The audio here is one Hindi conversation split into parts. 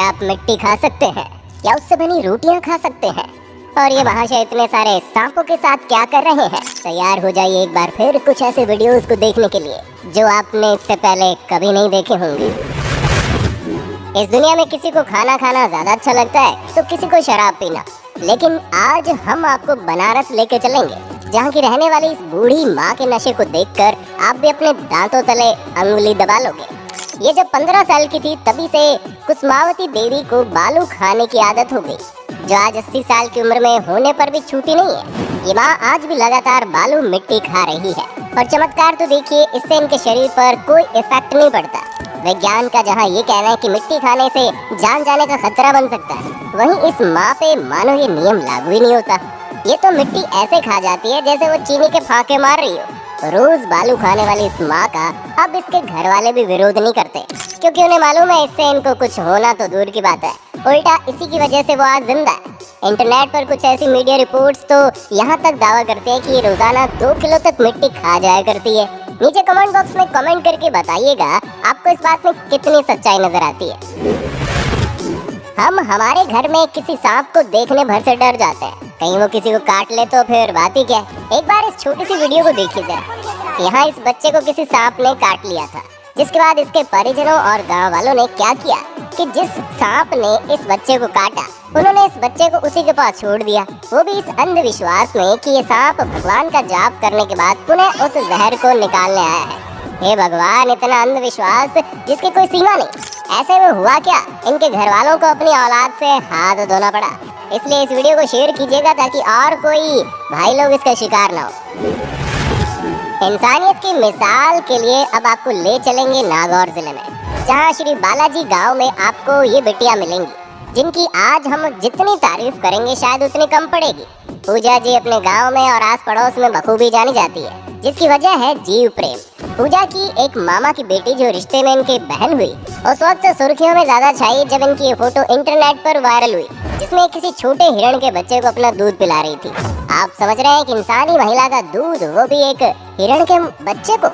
क्या आप मिट्टी खा सकते हैं? क्या उससे बनी रोटियां खा सकते हैं? और ये महाशय इतने सारे सांपों के साथ क्या कर रहे हैं? तैयार हो जाइए एक बार फिर कुछ ऐसे वीडियोस को देखने के लिए जो आपने इससे पहले कभी नहीं देखे होंगे। इस दुनिया में किसी को खाना खाना ज्यादा अच्छा लगता है तो किसी को शराब पीना, लेकिन आज हम आपको बनारस लेके चलेंगे, जहाँ की रहने वाली इस बूढ़ी माँ के नशे को देखकर आप भी अपने दांतों तले अंगुली दबा लोगे। ये जब 15 साल की थी तभी से कुसुमावती देवी को बालू खाने की आदत हो गई, जो आज 80 साल की उम्र में होने पर भी छूटी नहीं है। ये माँ आज भी लगातार बालू मिट्टी खा रही है और चमत्कार तो देखिए, इससे इनके शरीर पर कोई इफेक्ट नहीं पड़ता। विज्ञान का जहाँ ये कहना है कि मिट्टी खाने से जान जाने का खतरा बन सकता है, वहीं इस माँ पे मानो ये नियम लागू ही नहीं होता। ये तो मिट्टी ऐसे खा जाती है जैसे वो चीनी के फाके मार रही हो। रोज बालू खाने वाली इस माँ का अब इसके घर वाले भी विरोध नहीं करते, क्योंकि उन्हें मालूम है इससे इनको कुछ होना तो दूर की बात है, उल्टा इसी की वजह से वो आज जिंदा है। इंटरनेट पर कुछ ऐसी मीडिया रिपोर्ट्स तो यहाँ तक दावा करते हैं कि ये रोजाना 2 किलो तक मिट्टी खा जाया करती है। नीचे कमेंट बॉक्स में कमेंट करके बताइएगा आपको इस बात में कितनी सच्चाई नजर आती है। हम हमारे घर में किसी सांप को देखने भर से डर जाते हैं, कहीं वो किसी को काट ले तो फिर बात ही क्या है। एक बार इस छोटी सी वीडियो को देखिए जरा। यहाँ इस बच्चे को किसी सांप ने काट लिया था, जिसके बाद इसके परिजनों और गांव वालों ने क्या किया कि जिस सांप ने इस बच्चे को काटा, उन्होंने इस बच्चे को उसी के पास छोड़ दिया, वो भी इस अंधविश्वास में कि ये सांप भगवान का जाप करने के बाद पुनः उस जहर को निकालने आया है। हे भगवान, इतना अंधविश्वास जिसकी कोई सीमा नहीं। ऐसे में हुआ क्या, इनके घर वालों को अपनी औलाद से हाथ धोना पड़ा। इसलिए इस वीडियो को शेयर कीजिएगा ताकि और कोई भाई लोग इसका शिकार ना हो। इंसानियत की मिसाल के लिए अब आपको ले चलेंगे नागौर जिले में, जहां श्री बालाजी गांव में आपको ये बिटिया मिलेंगी, जिनकी आज हम जितनी तारीफ करेंगे शायद उतनी कम पड़ेगी। पूजा जी अपने गांव में और आस पड़ोस में बखूबी जानी जाती है, जिसकी वजह है जीव प्रेम। पूजा की एक मामा की बेटी जो रिश्ते में इनकी बहन हुई, उस वक्त सुर्खियों में ज्यादा छाई जब इनकी ये फोटो इंटरनेट पर वायरल हुई, जिसमें किसी छोटे हिरण के बच्चे को अपना दूध पिला रही थी। आप समझ रहे हैं कि इंसानी महिला का दूध, वो भी एक हिरण के बच्चे को।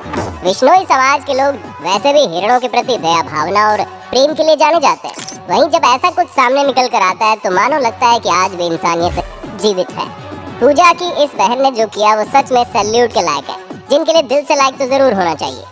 विश्नोई समाज के लोग वैसे भी हिरणों के प्रति दया भावना और प्रेम के लिए जाने जाते हैं, वहीं जब ऐसा कुछ सामने निकल कर आता है तो मानो लगता है कि आज भी इंसानियत जीवित है। पूजा की इस बहन ने जो किया वो सच में सैल्यूट के लायक है, जिनके लिए दिल से लायक तो जरूर होना चाहिए।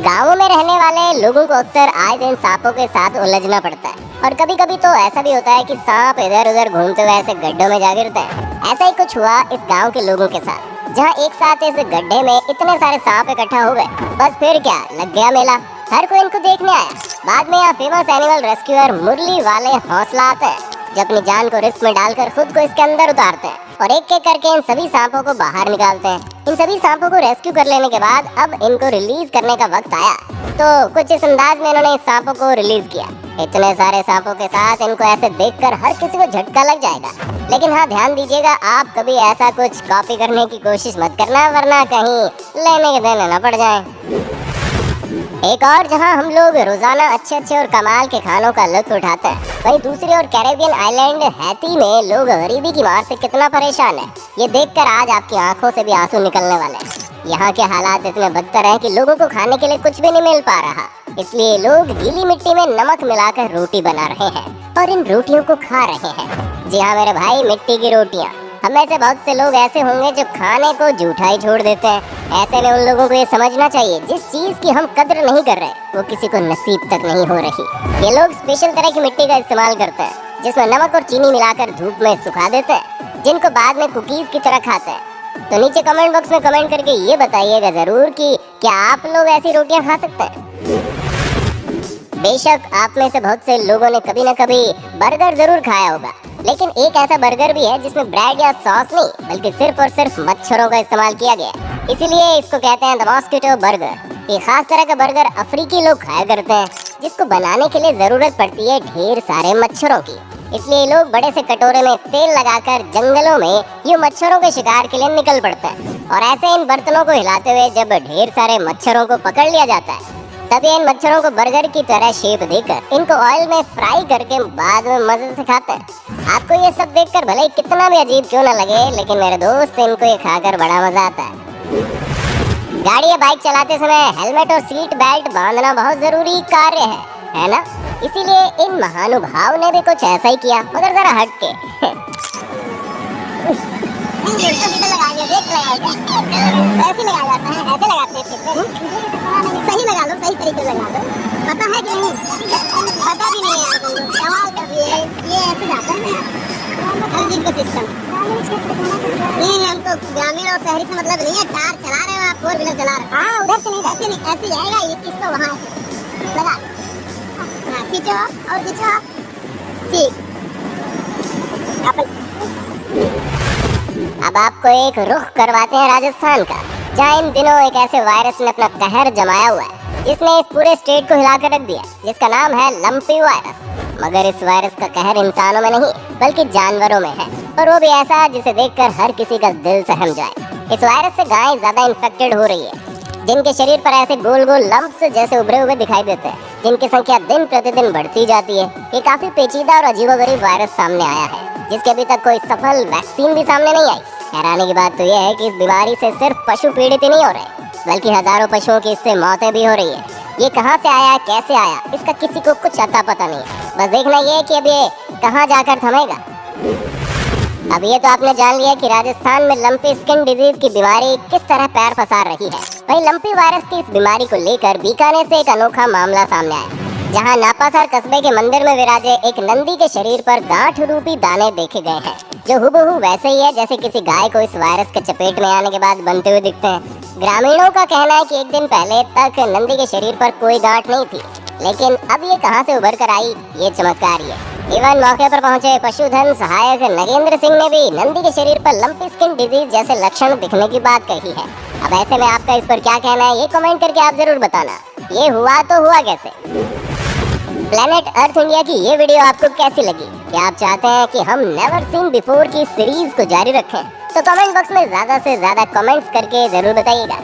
गाँवों में रहने वाले लोगों को अक्सर आए दिन सांपों के साथ उलझना पड़ता है, और कभी कभी तो ऐसा भी होता है कि सांप इधर उधर घूमते हुए ऐसे गड्ढों में जा गिरते हैं। ऐसा ही कुछ हुआ इस गांव के लोगों के साथ, जहां एक साथ इस गड्ढे में इतने सारे सांप इकट्ठा हो गए, बस फिर क्या, लग गया मेला। हर कोई इनको देखने आया। बाद में यहाँ फेमस एनिमल रेस्क्यूअर मुरली वाले हौसला आते हैं, जो अपनी जान को रिस्क में डालकर खुद को इसके अंदर उतारते हैं और एक एक करके इन सभी सांपों को बाहर निकालते हैं। इन सभी सांपों को रेस्क्यू कर लेने के बाद अब इनको रिलीज करने का वक्त आया, तो कुछ इस अंदाज में इन्होंने इस सांपों को रिलीज किया। इतने सारे सांपों के साथ इनको ऐसे देखकर हर किसी को झटका लग जाएगा, लेकिन हाँ ध्यान दीजिएगा, आप कभी ऐसा कुछ कॉपी करने की कोशिश मत करना, वरना कहीं लेने के देने न पड़ जाए। एक और जहां हम लोग रोजाना अच्छे अच्छे और कमाल के खानों का लुत्फ उठाते हैं, वहीं दूसरी ओर कैरेबियन आइलैंड हैती में लोग गरीबी की मार से कितना परेशान है, ये देखकर आज आपकी आंखों से भी आंसू निकलने वाले हैं। यहाँ के हालात इतने बदतर हैं कि लोगों को खाने के लिए कुछ भी नहीं मिल पा रहा, इसलिए लोग गीली मिट्टी में नमक मिलाकर रोटी बना रहे हैं और इन रोटियों को खा रहे हैं। जी हाँ मेरे भाई, मिट्टी की रोटियाँ। हम में से बहुत से लोग ऐसे होंगे जो खाने को जूठा ही छोड़ देते हैं। ऐसे में उन लोगों को ये समझना चाहिए, जिस चीज की हम कद्र नहीं कर रहे वो किसी को नसीब तक नहीं हो रही। ये लोग स्पेशल तरह की मिट्टी का इस्तेमाल करते हैं, जिसमें नमक और चीनी मिलाकर धूप में सुखा देते हैं, जिनको बाद में कुकीज की तरह खाते हैं। तो नीचे कमेंट बॉक्स में कमेंट करके ये बताइएगा जरूर कि क्या आप लोग ऐसी रोटियां खा सकते हैं। बेशक आप में से बहुत से लोगों ने कभी न कभी बर्गर जरूर खाया होगा, लेकिन एक ऐसा बर्गर भी है जिसमें ब्रेड या सॉस नहीं, बल्कि सिर्फ और सिर्फ मच्छरों का इस्तेमाल किया गया है। इसीलिए इसको कहते हैं द मॉस्किटो बर्गर। ये खास तरह का बर्गर अफ्रीकी लोग खाया करते हैं, जिसको बनाने के लिए जरूरत पड़ती है ढेर सारे मच्छरों की। इसलिए लोग बड़े से कटोरे में तेल लगाकर जंगलों में ये मच्छरों के शिकार के लिए निकल पड़ते हैं, और ऐसे इन बर्तनों को हिलाते हुए जब ढेर सारे मच्छरों को पकड़ लिया जाता है, तब इन मच्छरों को बर्गर की तरह शेप देकर इनको ऑयल में फ्राई करके बाद में मजे से खाते हैं। आपको ये सब देखकर भले ही कितना भी अजीब क्यों ना लगे, लेकिन मेरे दोस्त, इनको ये खाकर बड़ा मजा आता है। गाड़ी या बाइक चलाते समय हेलमेट और सीट बेल्ट बांधना बहुत जरूरी कार्य है ना? इसीलिए इन महानुभाव ने भी कुछ ऐसा ही किया, मगर जरा हट के। ऐसे लगाया जाता है, ऐसे लगाते हैं। सही लगा लो, सही तरीके लगा लो। पता है कि नहीं? पता भी नहीं है यार तुमको। कमाल कर दिए ये ऐसे जाता है ना हर चीज का सिस्टम। नहीं हम तो ग्रामीण और शहरी से मतलब नहीं है। कार चला रहे हो आप, 4 व्हीलर चला रहे हो। हाँ उधर से नहीं, ऐसे नहीं, ऐसे जाएगा ये चीज तो वहाँ से लगा। हाँ खींचो और खींचो, ठीक। अब आपको एक रुख करवाते हैं राजस्थान का, जहाँ इन दिनों एक ऐसे वायरस ने अपना कहर जमाया हुआ है जिसने इस पूरे स्टेट को हिला कर रख दिया, जिसका नाम है लंपी वायरस। मगर इस वायरस का कहर इंसानों में नहीं बल्कि जानवरों में है, और वो भी ऐसा जिसे देखकर हर किसी का दिल सहम जाए। इस वायरस से गायें ज्यादा इन्फेक्टेड हो रही है, जिनके शरीर पर ऐसे गोल गोल लंप्स जैसे उभरे हुए दिखाई देते हैं, जिनकी संख्या दिन प्रतिदिन बढ़ती जाती है। ये काफी पेचीदा और अजीबोगरीब वायरस सामने आया है, जिसके अभी तक कोई सफल वैक्सीन भी सामने नहीं आई। हैरानी की बात तो यह है कि इस बीमारी से सिर्फ पशु पीड़ित ही नहीं हो रहे, बल्कि हजारों पशुओं की इससे मौतें भी हो रही है। ये कहाँ से आया, कैसे आया, इसका किसी को कुछ अता पता नहीं है। बस देखना ये है कि अब ये कहाँ जाकर थमेगा। अब ये तो आपने जान लिया कि राजस्थान में लंपी स्किन डिजीज की बीमारी किस तरह पैर पसार रही है। वहीं लंपी वायरस की इस बीमारी को लेकर बीकानेर से एक अनोखा मामला सामने आया, जहां नापासर कस्बे के मंदिर में विराजे एक नंदी के शरीर पर गांठ रूपी दाने देखे गए हैं, जो हुबहू वैसे ही है जैसे किसी गाय को इस वायरस के चपेट में आने के बाद बनते हुए दिखते हैं। ग्रामीणों का कहना है कि एक दिन पहले तक नंदी के शरीर पर कोई गांठ नहीं थी, लेकिन अब ये कहां से उभर कर आई, ये चमत्कार ही है। इवन मौके पर पहुंचे पशुधन सहायक नगेंद्र सिंह ने भी नंदी के शरीर पर लंपी स्किन डिजीज जैसे लक्षण दिखने की बात कही है। अब ऐसे में आपका इस पर क्या कहना है, ये कमेंट करके आप जरूर बताना। ये हुआ तो हुआ कैसे? प्लेनेट अर्थ इंडिया की ये वीडियो आपको कैसी लगी? क्या आप चाहते हैं कि हम नेवर सीन बिफोर की सीरीज को जारी रखें? तो कमेंट बॉक्स में ज्यादा से ज्यादा कमेंट्स करके जरूर बताइएगा।